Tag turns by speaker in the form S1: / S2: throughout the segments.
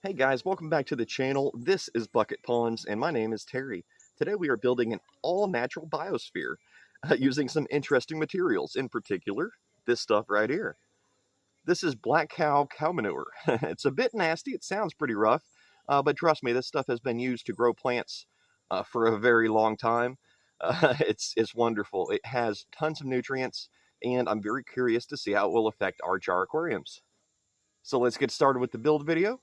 S1: Hey guys, welcome back to the channel. This is Bucket Ponds, and my name is Terry. Today we are building an all-natural biosphere using some interesting materials, in particular, this stuff right here. This is black cow manure. It's a bit nasty, it sounds pretty rough, but trust me, this stuff has been used to grow plants for a very long time. It's wonderful. It has tons of nutrients, and I'm very curious to see how it will affect our jar aquariums. So let's get started with the build video.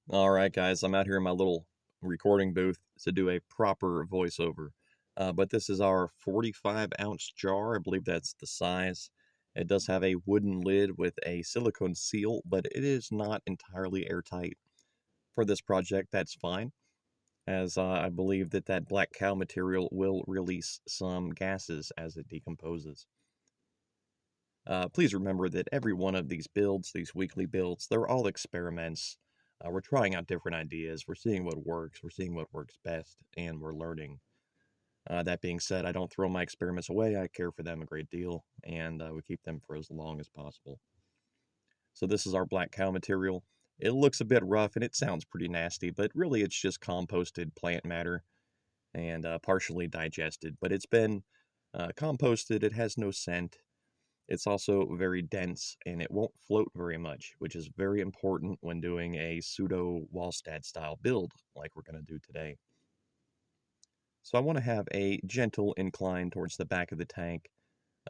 S1: All right, guys, I'm out here in my little recording booth to do a proper voiceover. But this is our 45-ounce jar. I believe that's the size. It does have a wooden lid with a silicone seal, but it is not entirely airtight. For this project, that's fine, as I believe that black cow material will release some gases as it decomposes. Please remember that every one of these builds, these weekly builds, they're all experiments. We're trying out different ideas. We're seeing what works. We're seeing what works best, and we're learning. That being said, I don't throw my experiments away. I care for them a great deal, and we keep them for as long as possible. So this is our black cow material. It looks a bit rough, and it sounds pretty nasty, but really it's just composted plant matter and partially digested. But it's been composted. It has no scent. It's also very dense, and it won't float very much, which is very important when doing a pseudo Walstad style build like we're going to do today. So I want to have a gentle incline towards the back of the tank.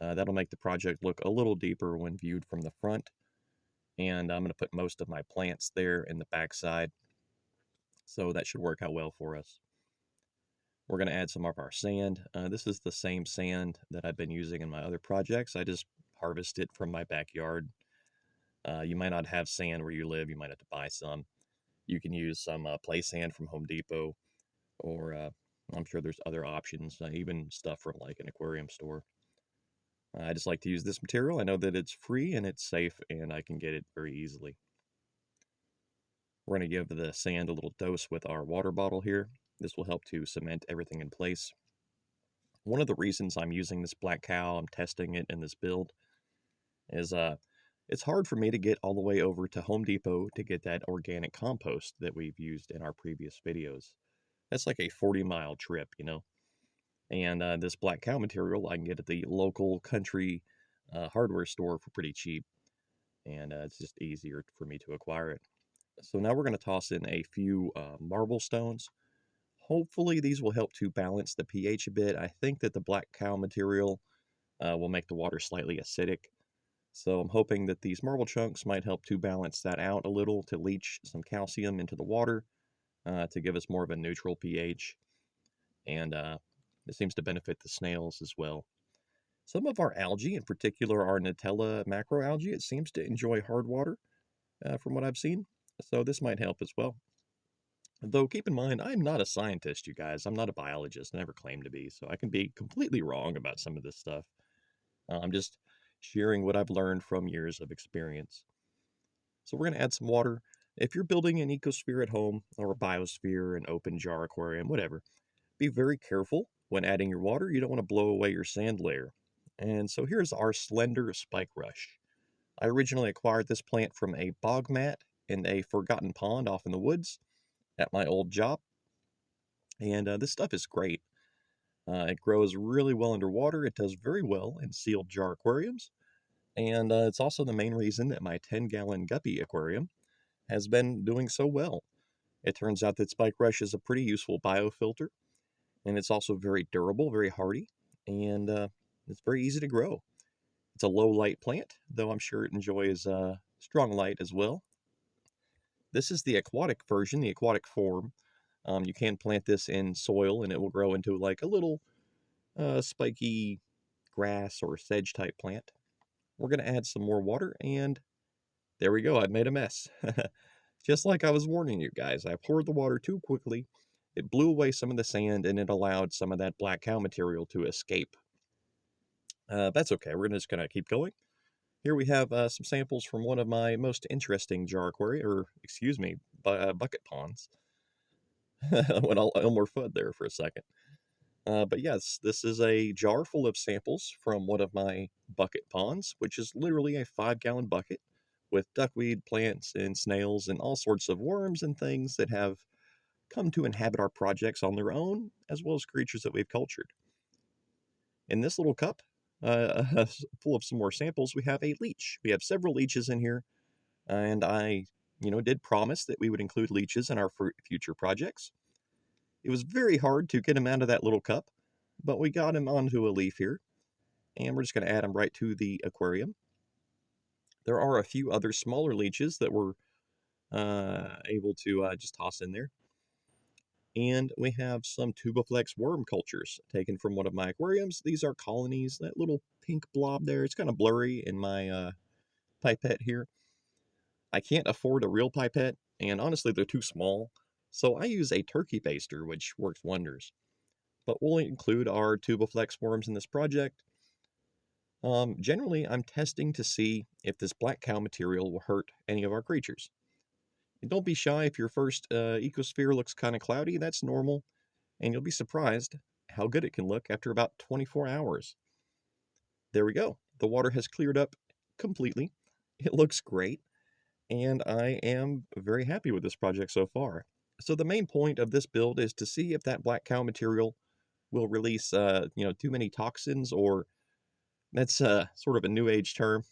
S1: That'll make the project look a little deeper when viewed from the front. And I'm going to put most of my plants there in the backside. So that should work out well for us. We're going to add some of our sand. This is the same sand that I've been using in my other projects. I just harvest it from my backyard. You might not have sand where you live. You might have to buy some. You can use some play sand from Home Depot, or I'm sure there's other options, even stuff from like an aquarium store. I just like to use this material. I know that it's free and it's safe, and I can get it very easily. We're going to give the sand a little dose with our water bottle here. This will help to cement everything in place. One of the reasons I'm using this black cow, I'm testing it in this build, is it's hard for me to get all the way over to Home Depot to get that organic compost that we've used in our previous videos. That's like a 40-mile trip, you know. And this black cow material I can get at the local country hardware store for pretty cheap. And it's just easier for me to acquire it. So now we're going to toss in a few marble stones. Hopefully these will help to balance the pH a bit. I think that the black cow material will make the water slightly acidic. So I'm hoping that these marble chunks might help to balance that out a little, to leach some calcium into the water, to give us more of a neutral pH. And it seems to benefit the snails as well. Some of our algae, in particular our Nutella macroalgae, it seems to enjoy hard water, from what I've seen. So this might help as well. Though keep in mind, I'm not a scientist, you guys. I'm not a biologist. I never claimed to be. So I can be completely wrong about some of this stuff. I'm just sharing what I've learned from years of experience. So we're going to add some water. If you're building an Ecosphere at home, or a Biosphere, an open jar aquarium, whatever, be very careful when adding your water. You don't want to blow away your sand layer. And so here's our slender spike rush. I originally acquired this plant from a bog mat in a forgotten pond off in the woods at my old job. And this stuff is great. It grows really well underwater. It does very well in sealed jar aquariums. And it's also the main reason that my 10-gallon guppy aquarium has been doing so well. It turns out that spike rush is a pretty useful biofilter, and it's also very durable, very hardy, and it's very easy to grow. It's a low light plant, though I'm sure it enjoys strong light as well. This is the aquatic version, the aquatic form. You can plant this in soil, and it will grow into like a little spiky grass or sedge type plant. We're going to add some more water, and there we go. I've made a mess. Just like I was warning you guys, I poured the water too quickly. It blew away some of the sand, and it allowed some of that black cow material to escape. That's okay. We're just going to keep going. Here we have some samples from one of my most interesting jar aquaria, or excuse me, bucket ponds. Went all Elmer Fudd there for a second. But yes, this is a jar full of samples from one of my bucket ponds, which is literally a 5-gallon bucket with duckweed, plants, and snails, and all sorts of worms and things that have come to inhabit our projects on their own, as well as creatures that we've cultured. In this little cup, full of some more samples, we have a leech. We have several leeches in here, and I, did promise that we would include leeches in our future projects. It was very hard to get them out of that little cup, but we got him onto a leaf here, and we're just going to add him right to the aquarium. There are a few other smaller leeches that we're able to just toss in there. And we have some tubiflex worm cultures taken from one of my aquariums. These are colonies. That little pink blob there, it's kind of blurry in my pipette here. I can't afford a real pipette, and honestly, they're too small. So I use a turkey baster, which works wonders. But we'll include our tubiflex worms in this project. Generally, I'm testing to see if this black cow material will hurt any of our creatures. And don't be shy if your first ecosphere looks kind of cloudy, that's normal, and you'll be surprised how good it can look after about 24 hours. There we go. The water has cleared up completely. It looks great, and I am very happy with this project so far. So the main point of this build is to see if that black cow material will release, too many toxins, or that's sort of a new age term.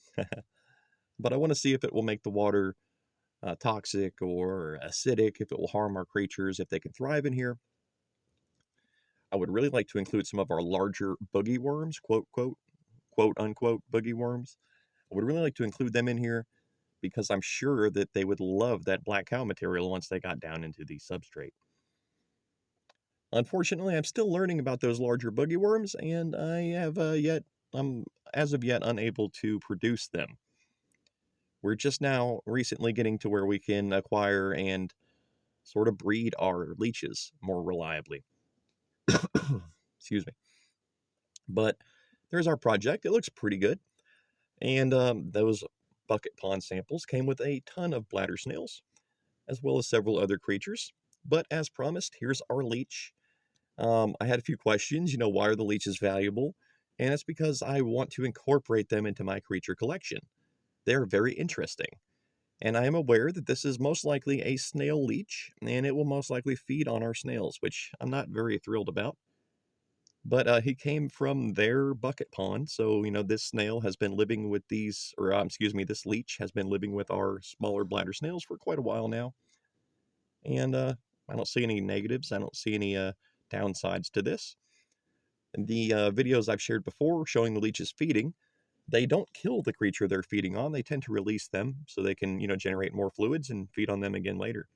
S1: But I want to see if it will make the water toxic or acidic, if it will harm our creatures, if they can thrive in here. I would really like to include some of our larger boogie worms, quote unquote boogie worms. I would really like to include them in here because I'm sure that they would love that black cow material once they got down into the substrate. Unfortunately, I'm still learning about those larger boogie worms, and I'm as of yet unable to produce them. We're just now recently getting to where we can acquire and sort of breed our leeches more reliably. Excuse me. But there's our project. It looks pretty good. And those bucket pond samples came with a ton of bladder snails, as well as several other creatures. But as promised, here's our leech. I had a few questions, why are the leeches valuable? And it's because I want to incorporate them into my creature collection. They're very interesting. And I am aware that this is most likely a snail leech, and it will most likely feed on our snails, which I'm not very thrilled about. But he came from their bucket pond, so, this snail has been living with these, or this leech has been living with our smaller bladder snails for quite a while now. And I don't see any negatives. I don't see any downsides to this. The videos I've shared before showing the leeches feeding, they don't kill the creature they're feeding on. They tend to release them so they can, generate more fluids and feed on them again later.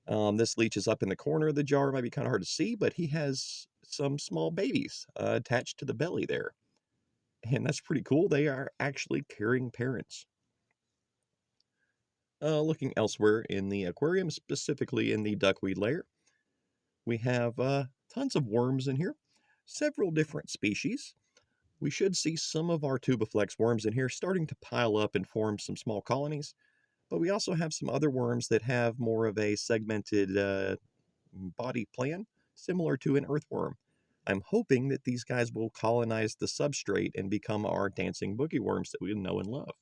S1: This leech is up in the corner of the jar. It might be kind of hard to see, but he has some small babies attached to the belly there. And that's pretty cool. They are actually carrying parents. Looking elsewhere in the aquarium, specifically in the duckweed layer, we have tons of worms in here, several different species. We should see some of our tubiflex worms in here starting to pile up and form some small colonies, but we also have some other worms that have more of a segmented body plan, similar to an earthworm. I'm hoping that these guys will colonize the substrate and become our dancing boogie worms that we know and love.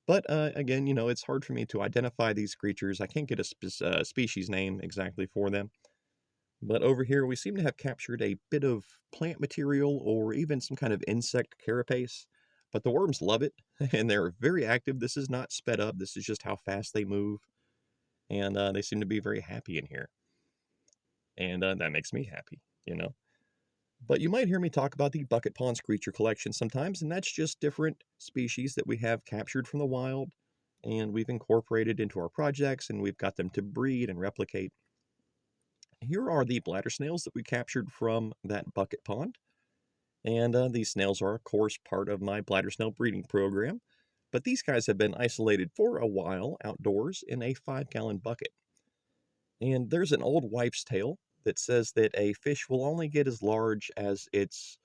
S1: But again, it's hard for me to identify these creatures. I can't get a species name exactly for them. But over here, we seem to have captured a bit of plant material or even some kind of insect carapace. But the worms love it, and they're very active. This is not sped up. This is just how fast they move. And they seem to be very happy in here. And that makes me happy. But you might hear me talk about the bucket ponds creature collection sometimes, and that's just different species that we have captured from the wild, and we've incorporated into our projects, and we've got them to breed and replicate. Here are the bladder snails that we captured from that bucket pond. And these snails are, of course, part of my bladder snail breeding program. But these guys have been isolated for a while outdoors in a 5-gallon bucket. And there's an old wives' tale that says that a fish will only get as large as its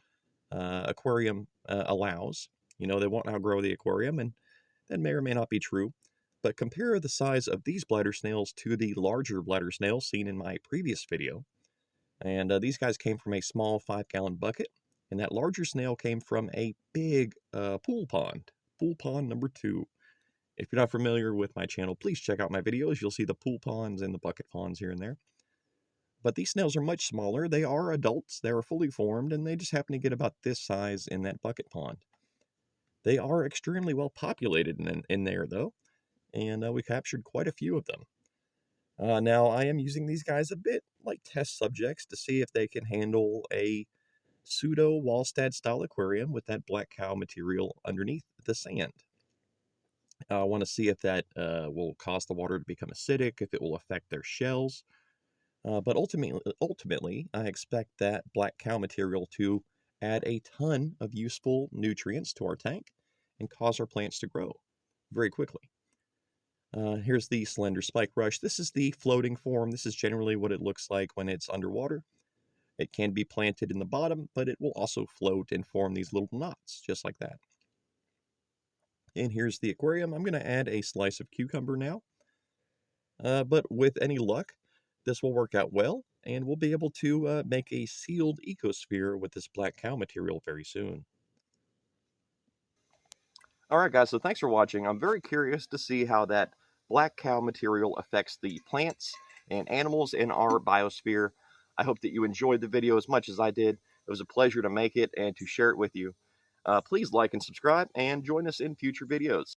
S1: aquarium allows. They won't outgrow the aquarium, and that may or may not be true. But compare the size of these bladder snails to the larger bladder snails seen in my previous video. And these guys came from a small 5-gallon bucket, and that larger snail came from a big pool pond, pool pond number 2. If you're not familiar with my channel, please check out my videos. You'll see the pool ponds and the bucket ponds here and there. But these snails are much smaller. They are adults, they are fully formed, and they just happen to get about this size in that bucket pond. They are extremely well populated in there, though, and we captured quite a few of them. Now, I am using these guys a bit like test subjects to see if they can handle a pseudo Walstad style aquarium with that black cow material underneath the sand. I want to see if that will cause the water to become acidic, if it will affect their shells. But ultimately, I expect that black cow material to add a ton of useful nutrients to our tank and cause our plants to grow very quickly. Here's the slender spike rush. This is the floating form. This is generally what it looks like when it's underwater. It can be planted in the bottom, but it will also float and form these little knots, just like that. And here's the aquarium. I'm going to add a slice of cucumber now. But with any luck, this will work out well, and we'll be able to make a sealed ecosphere with this black cow material very soon. Alright guys, so thanks for watching. I'm very curious to see how that black cow material affects the plants and animals in our biosphere. I hope that you enjoyed the video as much as I did. It was a pleasure to make it and to share it with you. Please like and subscribe, and join us in future videos.